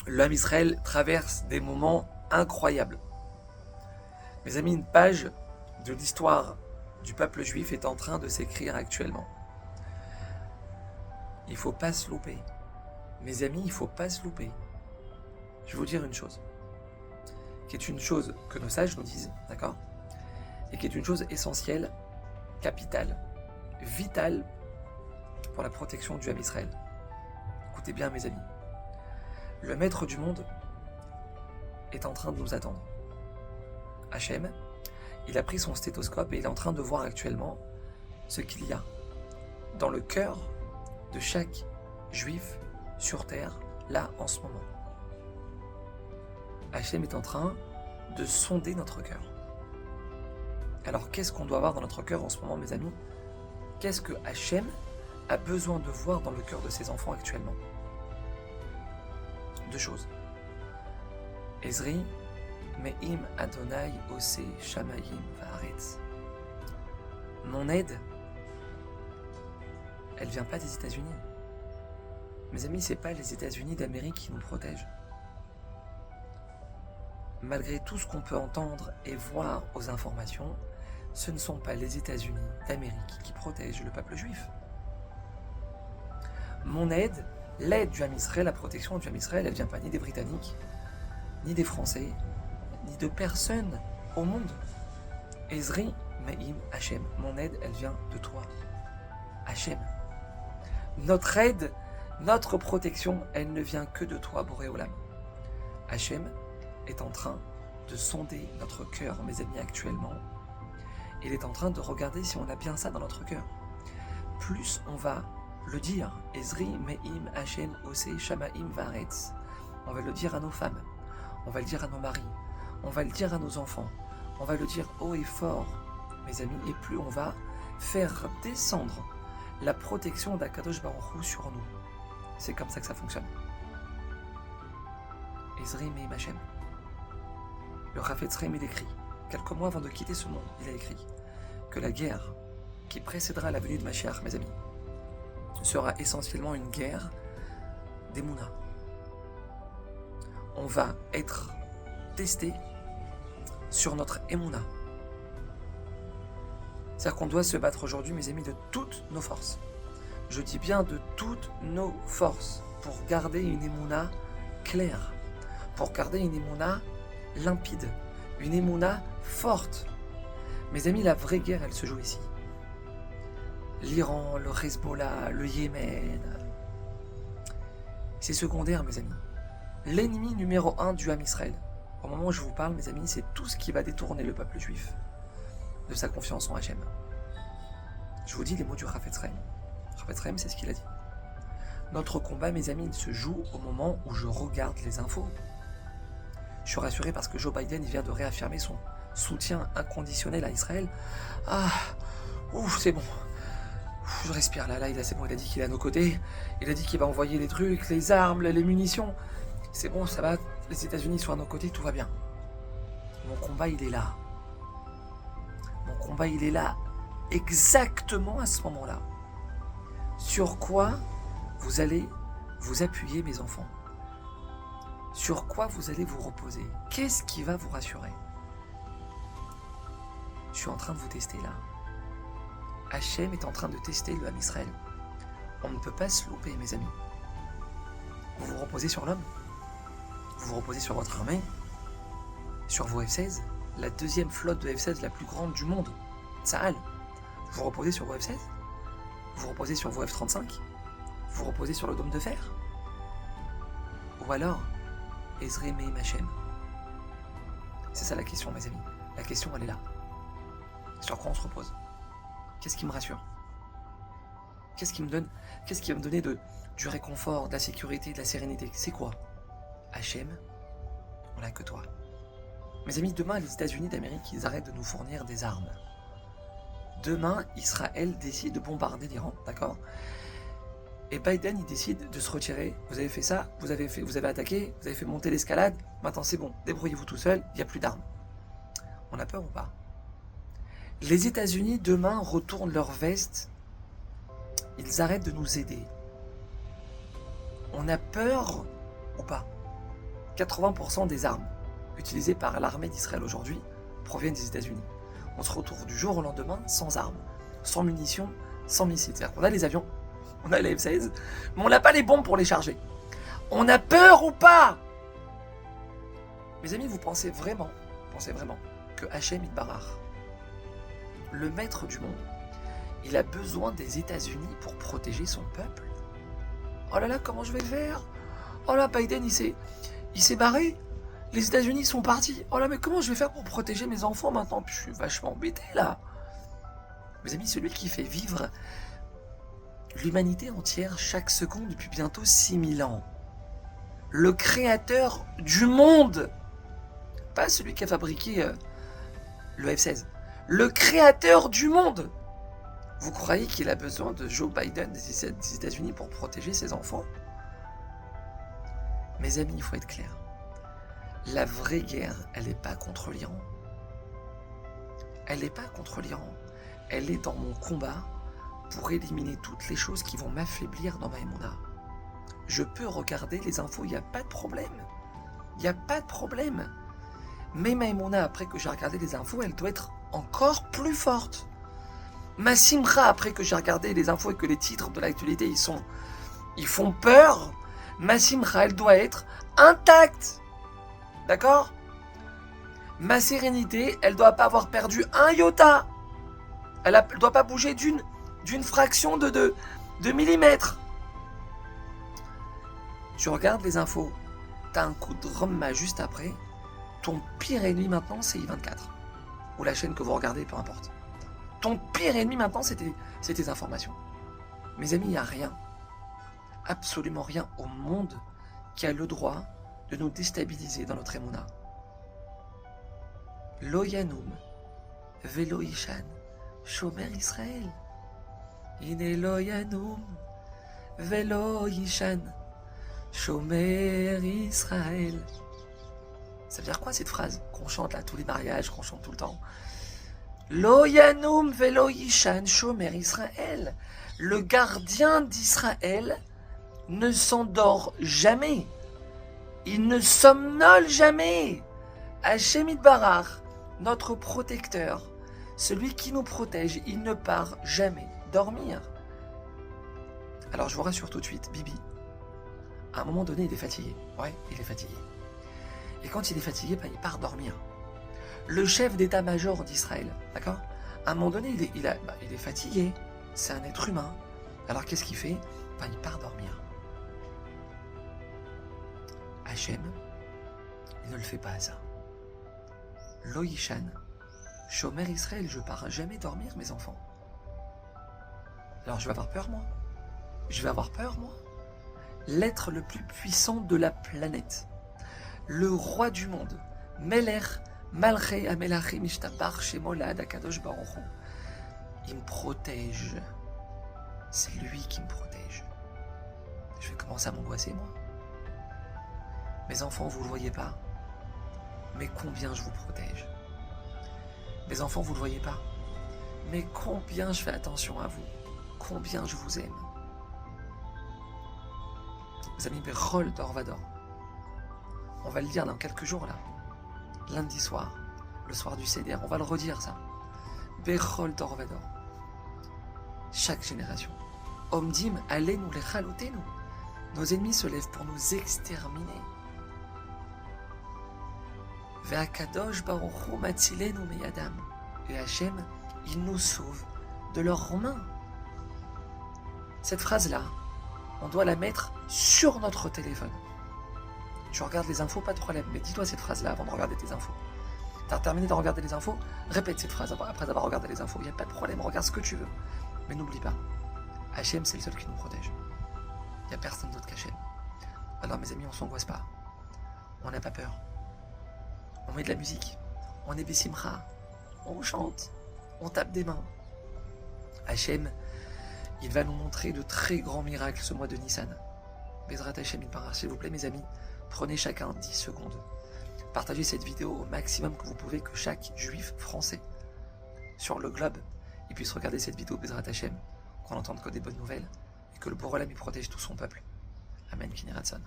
L'homme Israël traverse des moments incroyables. Mes amis, une page de l'histoire du peuple juif est en train de s'écrire actuellement. Il ne faut pas se louper. Mes amis, il ne faut pas se louper. Je vais vous dire une chose, qui est une chose que nos sages nous disent, d'accord ? Et qui est une chose essentielle, capitale, vitale pour la protection du âme Israël. Écoutez bien mes amis, le maître du monde est en train de nous attendre. Hachem, il a pris son stéthoscope et il est en train de voir actuellement ce qu'il y a dans le cœur de chaque juif sur terre, là en ce moment. Hachem est en train de sonder notre cœur. Alors qu'est-ce qu'on doit avoir dans notre cœur en ce moment mes amis ? Qu'est-ce que Hachem a besoin de voir dans le cœur de ses enfants actuellement ? Deux choses. Ezri, Me'im Adonai Ose Shamayim Va'aretz. Mon aide, elle vient pas des États-Unis. Mes amis, c'est pas les États-Unis d'Amérique qui nous protègent. Malgré tout ce qu'on peut entendre et voir aux informations, ce ne sont pas les États-Unis d'Amérique qui protègent le peuple juif. Mon aide, l'aide du âme Israël, la protection du âme Israël, elle ne vient pas ni des Britanniques, ni des Français, ni de personne au monde. Ezri, Me'im, Hachem, mon aide, elle vient de toi, Hachem. Notre aide, notre protection, elle ne vient que de toi, Boré Olam. Hachem est en train de sonder notre cœur, mes amis, actuellement. Il est en train de regarder si on a bien ça dans notre cœur. Plus on va le dire, Ezri, Me'im, Hachem, Ose, Shamaim, Va'aretz. On va le dire à nos femmes, on va le dire à nos maris, on va le dire à nos enfants, on va le dire haut et fort, mes amis, et plus on va faire descendre la protection d'Akadosh Baruch Hu sur nous. C'est comme ça que ça fonctionne. Ezri, Me'im, Hachem. Le Chafetz Chaim, il écrit, quelques mois avant de quitter ce monde, il a écrit que la guerre qui précédera la venue de Mashiach, mes amis, sera essentiellement une guerre d'Emouna. On va être testé sur notre Emouna. C'est-à-dire qu'on doit se battre aujourd'hui, mes amis, de toutes nos forces. Je dis bien de toutes nos forces pour garder une Emouna claire, pour garder une Emouna limpide, une Emouna forte. Mes amis, la vraie guerre, elle se joue ici. L'Iran, le Hezbollah, le Yémen, c'est secondaire, mes amis. L'ennemi numéro 1 du âme Israël, au moment où je vous parle, mes amis, c'est tout ce qui va détourner le peuple juif de sa confiance en Hachem. Je vous dis les mots du Chafetz Chaim. Chafetz Chaim, c'est ce qu'il a dit. Notre combat, mes amis, il se joue au moment où je regarde les infos. Je suis rassuré parce que Joe Biden, il vient de réaffirmer son soutien inconditionnel à Israël. Ah, ouf, c'est bon. Je respire là, c'est bon, il a dit qu'il est à nos côtés. Il a dit qu'il va envoyer les trucs, les armes, les munitions. C'est bon, ça va, les États-Unis sont à nos côtés, tout va bien. Mon combat, il est là. Mon combat, il est là, exactement à ce moment-là. Sur quoi vous allez vous appuyer, mes enfants ? Sur quoi vous allez vous reposer ? Qu'est-ce qui va vous rassurer ? Je suis en train de vous tester là. Hachem est en train de tester le âme Israël. On ne peut pas se louper, mes amis. Vous vous reposez sur l'homme ? Vous vous reposez sur votre armée ? Sur vos F-16 ? La deuxième flotte de F-16 la plus grande du monde, Tsahal. Vous vous reposez sur vos F-16 ? Vous vous reposez sur vos F-35 ? Vous vous reposez sur le dôme de fer ? Ou alors, Ezri Me'im Hachem ? C'est ça la question, mes amis. La question, elle est là. Sur quoi on se repose ? Qu'est-ce qui me rassure ? Qu'est-ce qui va me donner du réconfort, de la sécurité, de la sérénité ? C'est quoi ? Hachem, on n'a que toi. Mes amis, demain, les États-Unis d'Amérique, ils arrêtent de nous fournir des armes. Demain, Israël décide de bombarder l'Iran, d'accord ? Et Biden, il décide de se retirer. Vous avez fait ça, vous avez attaqué, vous avez fait monter l'escalade. Maintenant, c'est bon, débrouillez-vous tout seul, il n'y a plus d'armes. On a peur ou pas ? Les États-Unis, demain, retournent leur veste. Ils arrêtent de nous aider. On a peur ou pas ? 80% des armes utilisées par l'armée d'Israël aujourd'hui proviennent des États-Unis. On se retrouve du jour au lendemain sans armes, sans munitions, sans missiles. C'est-à-dire qu'on a les avions, on a les F-16, mais on n'a pas les bombes pour les charger. On a peur ou pas? Mes amis, vous pensez vraiment que Hachem Yitbarach, le maître du monde, il a besoin des États-Unis pour protéger son peuple? Oh là là, comment je vais faire? Oh là, Biden, il s'est barré. Les États-Unis sont partis. Oh là, mais comment je vais faire pour protéger mes enfants maintenant? Je suis vachement embêté là. Mes amis, celui qui fait vivre l'humanité entière chaque seconde depuis bientôt 6000 ans. Le créateur du monde. Pas celui qui a fabriqué le F-16. Le créateur du monde. Vous croyez qu'il a besoin de Joe Biden des États-Unis pour protéger ses enfants? Mes amis, il faut être clair. La vraie guerre, elle n'est pas contre l'Iran. Elle n'est pas contre l'Iran. Elle est dans mon combat pour éliminer toutes les choses qui vont m'affaiblir dans ma émouna. Je peux regarder les infos, il n'y a pas de problème. Il n'y a pas de problème. Mais ma émouna, après que j'ai regardé les infos, elle doit être encore plus forte. Ma simra, après que j'ai regardé les infos et que les titres de l'actualité, ils font peur, ma simra, elle doit être intacte. D'accord? Ma sérénité, elle ne doit pas avoir perdu un iota. Elle ne doit pas bouger d'une fraction de millimètre. Tu regardes les infos, tu as un coup de rhumma juste après. Ton pire ennemi maintenant, c'est I24. Ou la chaîne que vous regardez, peu importe. Ton pire ennemi maintenant, c'est tes informations. Mes amis, il n'y a rien, absolument rien au monde qui a le droit de nous déstabiliser dans notre émouna. Lo yanum, velo ishan, shomer Israël. Ine lo yanum, velo ishan, shomer Israël. Ça veut dire quoi cette phrase qu'on chante là, tous les mariages, qu'on chante tout le temps? Lo yanum velo yishan shomer Israël. Le gardien d'Israël ne s'endort jamais. Il ne somnole jamais. Hachem Yitbarach, notre protecteur, celui qui nous protège, il ne part jamais dormir. Alors je vous rassure tout de suite, Bibi, à un moment donné, il est fatigué. Ouais, il est fatigué. Et quand il est fatigué, il part dormir. Le chef d'état-major d'Israël, d'accord? À un moment donné, il est fatigué. C'est un être humain. Alors qu'est-ce qu'il fait? Il part dormir. Hachem, il ne le fait pas à ça. Lo Yishan, Shomer Israël, je pars jamais dormir, mes enfants. Alors je vais avoir peur, moi? Je vais avoir peur, moi? L'être le plus puissant de la planète, le roi du monde, Meler, Malché, Amelachim, Ishtabar, Shemolad, Akadosh Baruch Hu, il me protège. C'est lui qui me protège. Je vais commencer à m'angoisser, moi. Mes enfants, vous ne le voyez pas, mais combien je vous protège. Mes enfants, vous ne le voyez pas, mais combien je fais attention à vous. Combien je vous aime. Mes amis, Bechol Dorvador. On va le dire dans quelques jours, là. Lundi soir, le soir du Seder, on va le redire, ça. Bechol Dorvador. Chaque génération. Omdim, allez-nous les chalotez-nous. Nos ennemis se lèvent pour nous exterminer. Ve'akadosh baruch hu matzilenu meyadam. Et Hachem, il nous sauve de leurs mains. Cette phrase-là, on doit la mettre sur notre téléphone. Tu regardes les infos, pas de problème, mais dis-toi cette phrase-là avant de regarder tes infos. Tu as terminé de regarder les infos, répète cette phrase après avoir regardé les infos. Il n'y a pas de problème, regarde ce que tu veux. Mais n'oublie pas, Hachem, c'est le seul qui nous protège. Il n'y a personne d'autre qu'Hachem. Alors mes amis, on ne s'angoisse pas. On n'a pas peur. On met de la musique. On est Bessimcha. On chante. On tape des mains. Hachem, il va nous montrer de très grands miracles ce mois de Nissan. Bezrat Hachem Yitbarach, s'il vous plaît mes amis, prenez chacun 10 secondes. Partagez cette vidéo au maximum que vous pouvez, que chaque juif français sur le globe il puisse regarder cette vidéo Bezrat Hachem, qu'on n'entende que des bonnes nouvelles et que le Borolem y protège tout son peuple. Amen, Kini Ratzon.